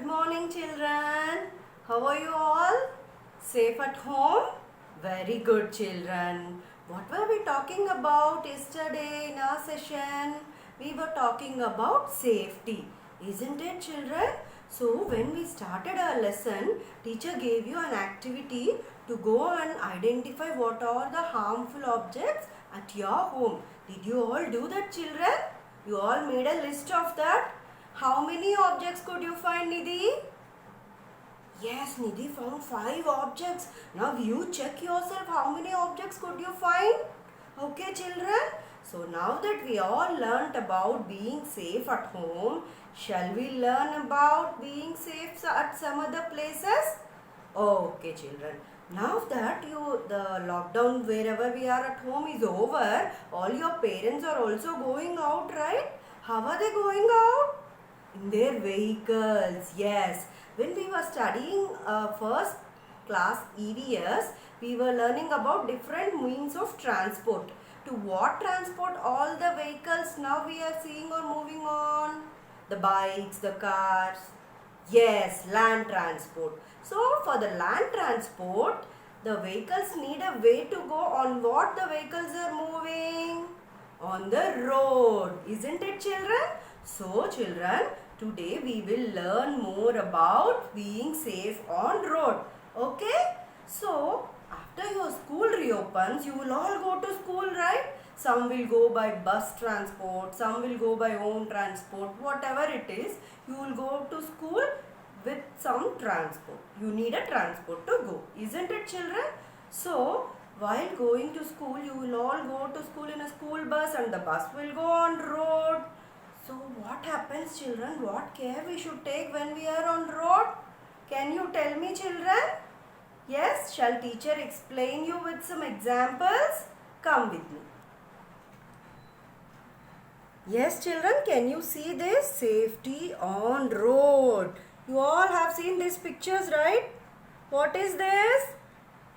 Good morning, children. How are you all? Safe at home? Very good, children. What were we talking about yesterday in our session? We were talking about safety. Isn't it, children? So, when we started our lesson, teacher gave you an activity to go and identify what are the harmful objects at your home. Did you all do that, children? You all made a list of that? How many objects could you find, Nidhi? Yes, Nidhi found 5 objects. Now you check yourself how many objects could you find? Okay, children. So now that we all learnt about being safe at home, shall we learn about being safe at some other places? Okay, children. Now that the lockdown wherever we are at home is over, all your parents are also going out, right? How are they going out? In their vehicles, yes. When we were studying first class EVS, we were learning about different means of transport. To what transport all the vehicles now we are seeing or moving on? The bikes, the cars. Yes, land transport. So for the land transport, the vehicles need a way to go. On what the vehicles are moving? On the road. Isn't it, children? So children, today we will learn more about being safe on road. Okay? So, after your school reopens, you will all go to school, right? Some will go by bus transport, some will go by own transport, whatever it is, you will go to school with some transport. You need a transport to go. Isn't it, children? So, while going to school, you will all go to school in a school bus and the bus will go on road. So what happens, children? What care we should take when we are on road? Can you tell me, children? Yes, shall teacher explain you with some examples? Come with me. Yes, children, can you see this? Safety on road. You all have seen these pictures, right? What is this?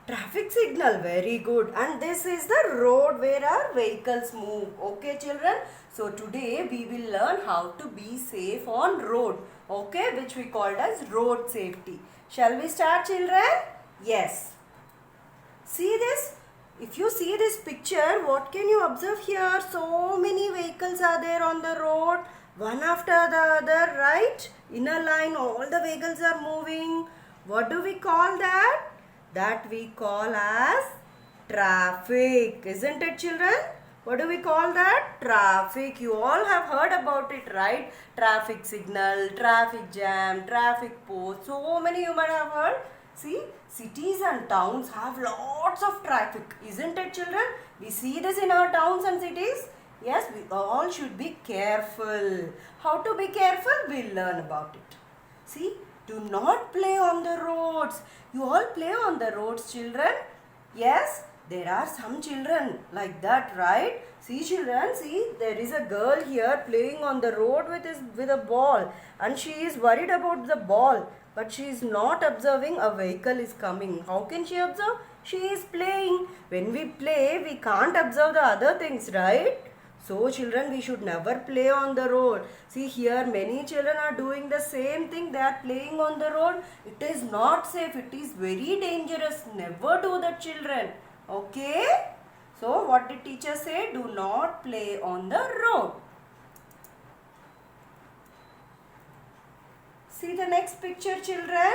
Traffic signal, very good. And this is the road where our vehicles move. Okay, children? So today we will learn how to be safe on road. Okay, which we called as road safety. Shall we start, children? Yes. See this? If you see this picture, what can you observe here? So many vehicles are there on the road. One after the other, right? In a line, all the vehicles are moving. What do we call that? That we call as traffic. Isn't it, children? What do we call that? Traffic. You all have heard about it, right? Traffic signal, traffic jam, traffic post. So many you might have heard. See, cities and towns have lots of traffic. Isn't it, children? We see this in our towns and cities. Yes, we all should be careful. How to be careful? We'll learn about it. See, do not play on the roads. You all play on the roads, children. Yes, there are some children like that, right? See, children, see, there is a girl here playing on the road with a ball, and she is worried about the ball, but she is not observing a vehicle is coming. How can she observe? She is playing. When we play, we can't observe the other things, right? So children, we should never play on the road. See, here many children are doing the same thing. They are playing on the road. It is not safe. It is very dangerous. Never do that, children. Okay? So what did teacher say? Do not play on the road. See the next picture, children.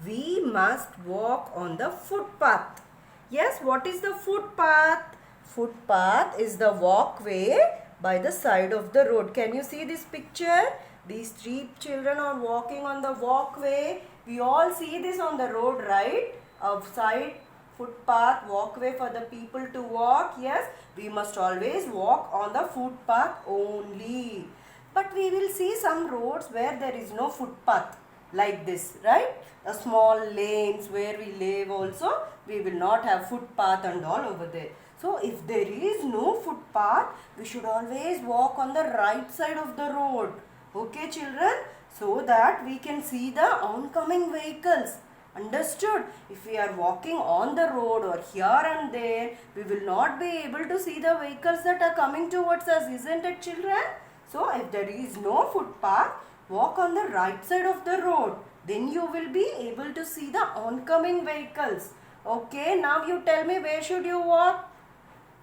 We must walk on the footpath. Yes, what is the footpath? Footpath is the walkway by the side of the road. Can you see this picture? These 3 children are walking on the walkway. We all see this on the road, right? Outside footpath, walkway for the people to walk. Yes, we must always walk on the footpath only. But we will see some roads where there is no footpath like this, right? The small lanes where we live also, we will not have footpath and all over there. So if there is no footpath, we should always walk on the right side of the road. Okay, children? So that we can see the oncoming vehicles. Understood? If we are walking on the road or here and there, we will not be able to see the vehicles that are coming towards us. Isn't it, children? So if there is no footpath, walk on the right side of the road. Then you will be able to see the oncoming vehicles. Okay, now you tell me, where should you walk?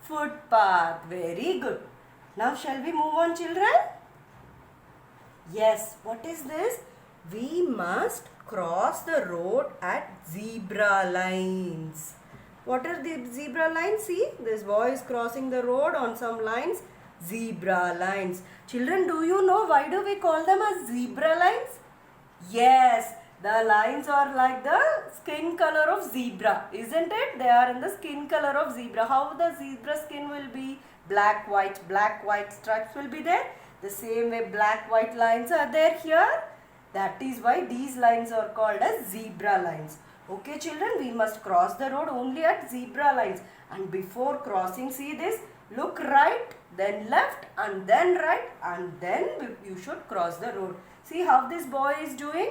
Footpath. Very good. Now shall we move on, children? Yes, what is this? We must cross the road at zebra lines. What are the zebra lines? See, this boy is crossing the road on some lines. Zebra lines. Children, do you know why do we call them as zebra lines? Yes, the lines are like the skin color of zebra, isn't it? They are in the skin color of zebra. How the zebra skin will be? Black, white stripes will be there. The same way black, white lines are there here. That is why these lines are called as zebra lines. Okay, children, we must cross the road only at zebra lines. And before crossing, see this, look right, then left, and then right, and then you should cross the road. See how this boy is doing?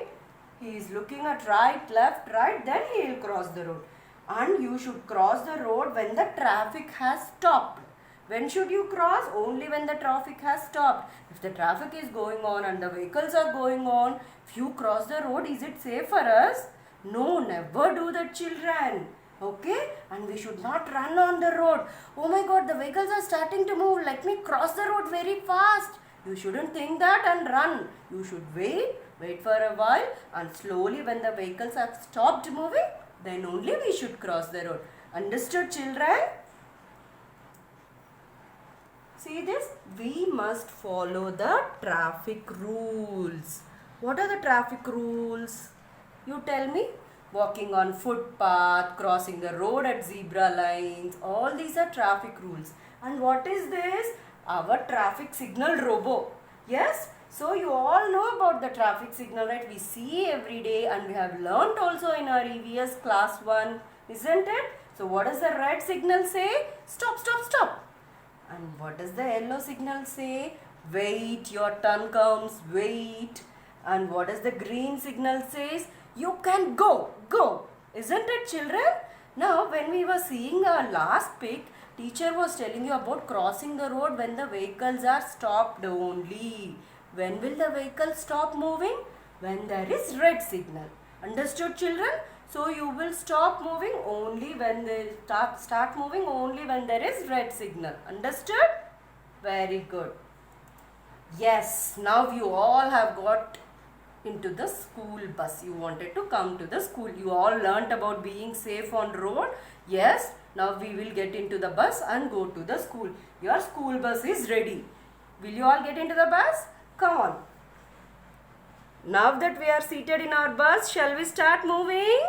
He is looking at right, left, right, then he will cross the road. And you should cross the road when the traffic has stopped. When should you cross? Only when the traffic has stopped. If the traffic is going on and the vehicles are going on, if you cross the road, is it safe for us? No, never do that, children. Okay? And we should not run on the road. Oh my God, the vehicles are starting to move. Let me cross the road very fast. You shouldn't think that and run. You should wait for a while, and slowly when the vehicles have stopped moving, then only we should cross the road. Understood, children? See this? We must follow the traffic rules. What are the traffic rules? You tell me. Walking on footpath, crossing the road at zebra lines. All these are traffic rules. And what is this? Our traffic signal robo. Yes? So you all know about the traffic signal, right? We see every day and we have learnt also in our EVS class 1. Isn't it? So what does the red signal say? Stop, stop, stop. And what does the yellow signal say? Wait, your turn comes, wait. And what does the green signal says? You can go, go. Isn't it, children? Now, when we were seeing our last pic, teacher was telling you about crossing the road when the vehicles are stopped only. When will the vehicle stop moving? When there is red signal. Understood, children? So you will stop moving only when they start moving only when there is red signal. Understood? Very good. Yes, now you all have got into the school bus. You wanted to come to the school. You all learnt about being safe on road. Yes, now we will get into the bus and go to the school. Your school bus is ready. Will you all get into the bus? Come on. Now that we are seated in our bus, shall we start moving?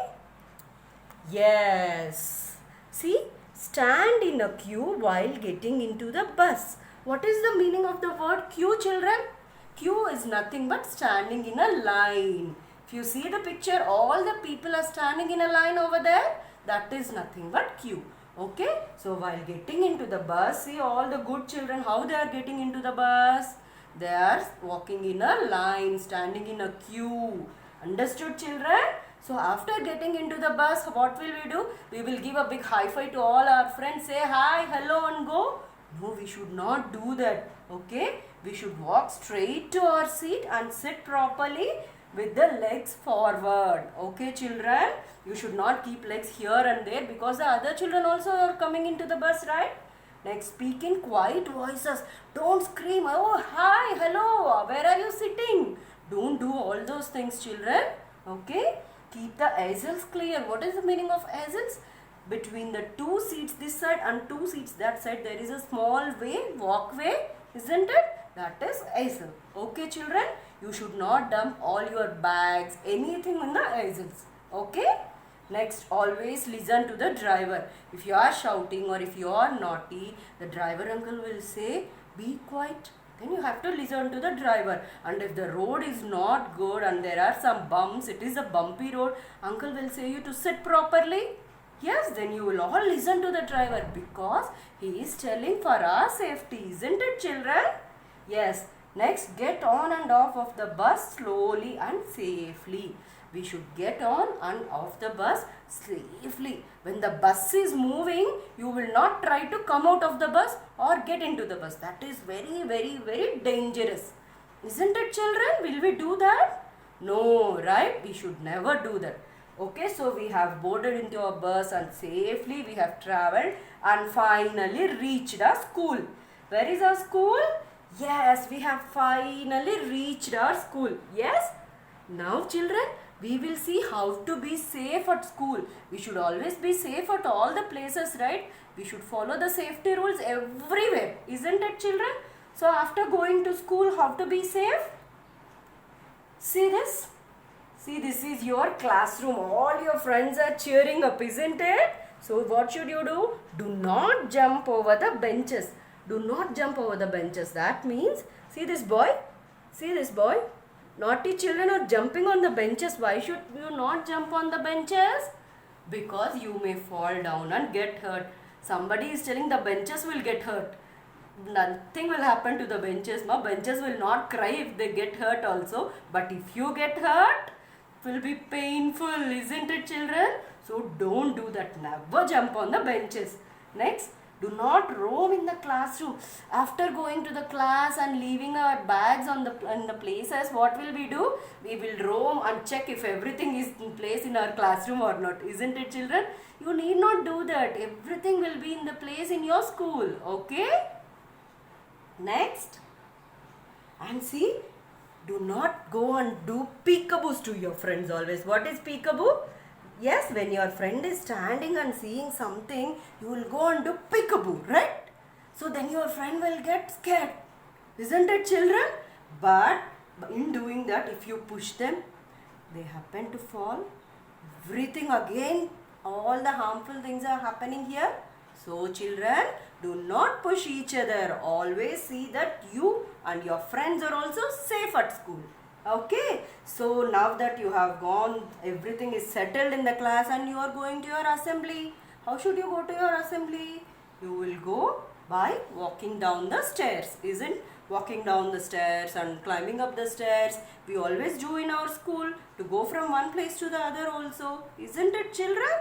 Yes. See, stand in a queue while getting into the bus. What is the meaning of the word queue, children? Queue is nothing but standing in a line. If you see the picture, all the people are standing in a line over there. That is nothing but queue. Okay? So while getting into the bus, see all the good children, how they are getting into the bus? They are walking in a line, standing in a queue. Understood, children? So after getting into the bus, what will we do? We will give a big high five to all our friends. Say hi, hello and go. No, we should not do that. Okay? We should walk straight to our seat and sit properly with the legs forward. Okay, children? You should not keep legs here and there because the other children also are coming into the bus, right? Next, speak in quiet voices. Don't scream, oh, hi, hello, where are you sitting? Don't do all those things, children. Okay? Keep the aisles clear. What is the meaning of aisles? Between the two seats this side and two seats that side, there is a small way, walkway, isn't it? That is aisle. Okay, children? You should not dump all your bags, anything in the aisles. Okay? Next, always listen to the driver. If you are shouting or if you are naughty, the driver uncle will say, be quiet. Then you have to listen to the driver. And if the road is not good and there are some bumps, it is a bumpy road, uncle will say you to sit properly. Yes, then you will all listen to the driver because he is telling for our safety. Isn't it, children? Yes. Next, get on and off of the bus slowly and safely. We should get on and off the bus safely. When the bus is moving, you will not try to come out of the bus or get into the bus. That is very, very, very dangerous. Isn't it, children? Will we do that? No, right? We should never do that. Okay, so we have boarded into a bus and safely we have traveled and finally reached our school. Where is our school? Yes, we have finally reached our school. Yes? Now, children, we will see how to be safe at school. We should always be safe at all the places, right? We should follow the safety rules everywhere. Isn't it, children? So, after going to school, how to be safe? See this? See, this is your classroom. All your friends are cheering up, isn't it? So, what should you do? Do not jump over the benches. Do not jump over the benches. That means, see this boy? See this boy? Naughty children are jumping on the benches. Why should you not jump on the benches? Because you may fall down and get hurt. Somebody is telling the benches will get hurt. Nothing will happen to the benches. No, benches will not cry if they get hurt also. But if you get hurt, it will be painful, isn't it, children? So don't do that. Never jump on the benches. Next, do not roam in the classroom. After going to the class and leaving our bags in the places, what will we do? We will roam and check if everything is in place in our classroom or not. Isn't it, children? You need not do that. Everything will be in the place in your school. Okay? Next. And see, do not go and do peekaboos to your friends always. What is peekaboo? Yes, when your friend is standing and seeing something, you will go and do peekaboo, right? So then your friend will get scared. Isn't it, children? But in doing that, if you push them, they happen to fall. Everything again, all the harmful things are happening here. So children, do not push each other. Always see that you and your friends are also safe at school. Okay, so now that you have gone, everything is settled in the class and you are going to your assembly. How should you go to your assembly? You will go by walking down the stairs, isn't? Walking down the stairs and climbing up the stairs. We always do in our school to go from one place to the other also. Isn't it, children?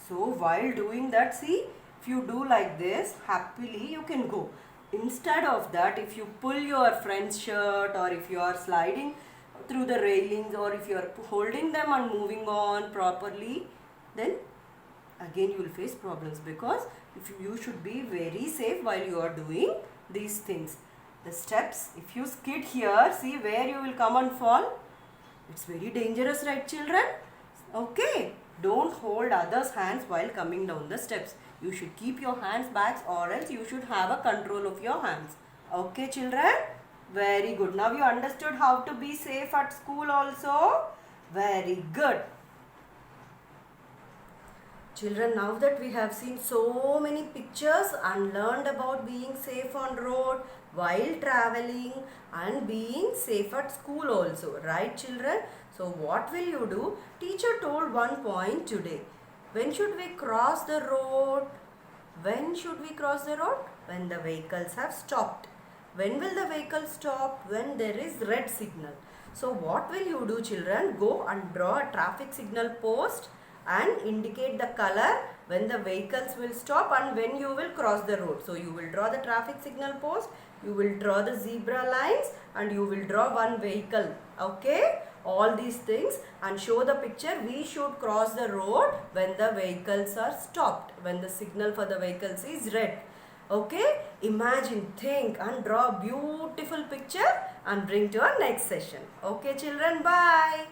So while doing that, see, if you do like this, happily you can go. Instead of that, if you pull your friend's shirt or if you are sliding through the railings or if you are holding them and moving on properly, then again you will face problems, because if you should be very safe while you are doing these things. The steps, if you skid here, see where you will come and fall. It's very dangerous, right, children? Okay, don't hold others' hands while coming down the steps. You should keep your hands back, or else you should have a control of your hands. Okay, children? Very good. Now you understood how to be safe at school also. Very good. Children, now that we have seen so many pictures and learned about being safe on road while traveling and being safe at school also, right, children? So what will you do? Teacher told one point today. When should we cross the road? When should we cross the road? When the vehicles have stopped. When will the vehicle stop? When there is red signal. So what will you do, children? Go and draw a traffic signal post and indicate the color when the vehicles will stop and when you will cross the road. So you will draw the traffic signal post, you will draw the zebra lines, and you will draw one vehicle. Okay? All these things, and show the picture. We should cross the road when the vehicles are stopped, when the signal for the vehicles is red. Okay? Imagine, think and draw a beautiful picture and bring to our next session. Okay, children? Bye.